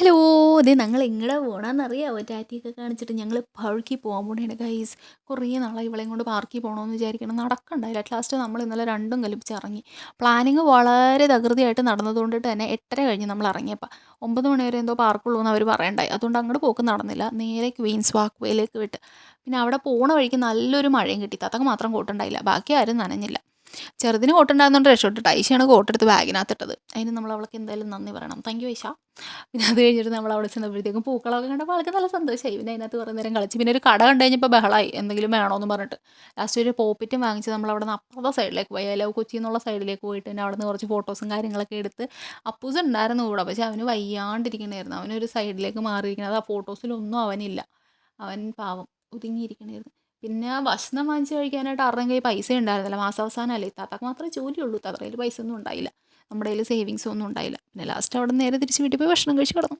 Hello! ദേ ഞങ്ങൾ എങ്ങടാ പോണേന്നറിയാവോ? ടാറ്റയൊക്കെ കാണിച്ചിട്ട് ഞങ്ങൾ പാർക്കിൽ പോകാൻ പോണേണ് ഗയ്സ്. കുറേ നാളായി ഇവളെയും കൊണ്ട് പാർക്കിൽ പോകണമെന്ന് വിചാരിക്കണം. നടക്കണ്ടായില്ല. അറ്റ് ലാസ്റ്റ് നമ്മൾ ഇന്നലെ രണ്ടും കൽപ്പിച്ച് ഇറങ്ങി. പ്ലാനിങ് വളരെ തകൃതിയായിട്ട് നടന്നതുകൊണ്ടിട്ട് തന്നെ 8:30 കഴിഞ്ഞ് നമ്മൾ ഇറങ്ങിയപ്പോൾ. 9 മണി വരെ എന്തോ പാർക്കുള്ളൂ എന്ന് അവർ പറയണ്ടായി. അതുകൊണ്ട് അങ്ങോട്ട് പോക്ക് നടന്നില്ല. നേരെ ക്വീൻസ് വാക്ക് വേയിലേക്ക് വിട്ട്. പിന്നെ അവിടെ പോണ വഴിക്ക് നല്ലൊരു മഴയും കിട്ടി. താത്തക്ക് മാത്രം കോട്ടുണ്ടായില്ല. ബാക്കി ആരും നനഞ്ഞില്ല. ചെറുതിന് കോട്ടുണ്ടായിരുന്നോണ്ട് രക്ഷപ്പെട്ടിട്ട്. ഐഷയാണ് കോട്ടെടുത്ത് ബാഗിനകത്തിട്ടത്. അതിന് നമ്മൾ അവൾക്ക് എന്തായാലും നന്ദി പറയണം. Thank you Aisha. പിന്നെ അത് കഴിഞ്ഞിട്ട് നമ്മൾ അവിടെ ചെന്നപ്പോഴത്തേക്കും പൂക്കളമൊക്കെ കണ്ടപ്പോൾ ആൾക്ക് നല്ല സന്തോഷമായി. പിന്നെ അതിനകത്ത് കുറേ നേരം കളിച്ച്. പിന്നെ ഒരു കട കണ്ടു കഴിഞ്ഞപ്പോൾ ബഹളമായി എന്തെങ്കിലും വേണമെന്ന് പറഞ്ഞിട്ട്. ലാസ്റ്റ് ഒരു പോപ്പിറ്റും വാങ്ങിച്ച് നമ്മൾ അവിടെ നിന്ന് അപ്പുറത്തെ സൈഡിലേക്ക് പോയി. ലവ് കൊച്ചി എന്നുള്ള സൈഡിലേക്ക് പോയിട്ട് പിന്നെ അവിടെ നിന്ന് കുറച്ച് ഫോട്ടോസും കാര്യങ്ങളൊക്കെ എടുത്ത്. അപ്പൂസ് ഉണ്ടായിരുന്നു കൂടെ. പക്ഷേ അവന് വയ്യാണ്ടിരിക്കണമായിരുന്നു. അവനൊരു സൈഡിലേക്ക് മാറിയിരിക്കുന്നത്. ആ ഫോട്ടോസിലൊന്നും അവനില്ല. അവൻ പാവം ഒതുങ്ങിയിരിക്കണമായിരുന്നു. പിന്നെ ഭക്ഷണം വാങ്ങിച്ച് കഴിക്കാനായിട്ട് ആരുടെയും കയ്യിൽ പൈസ ഉണ്ടായിരുന്നില്ല. മാസാവസാനമല്ലേ. ഇത്താത്തക്ക് മാത്രമേ ജോലിയുള്ളൂ. ഇത്താത്തയുടെ കയ്യിൽ പൈസ ഒന്നും ഉണ്ടായില്ല. നമ്മുടെ കയ്യിൽ സേവിങ്സ് ഒന്നും ഉണ്ടായില്ല. പിന്നെ ലാസ്റ്റ് അവിടെ നിന്ന് നേരെ തിരിച്ച് വീട്ടിൽ പോയി ഭക്ഷണം കഴിച്ച് കിടന്നു.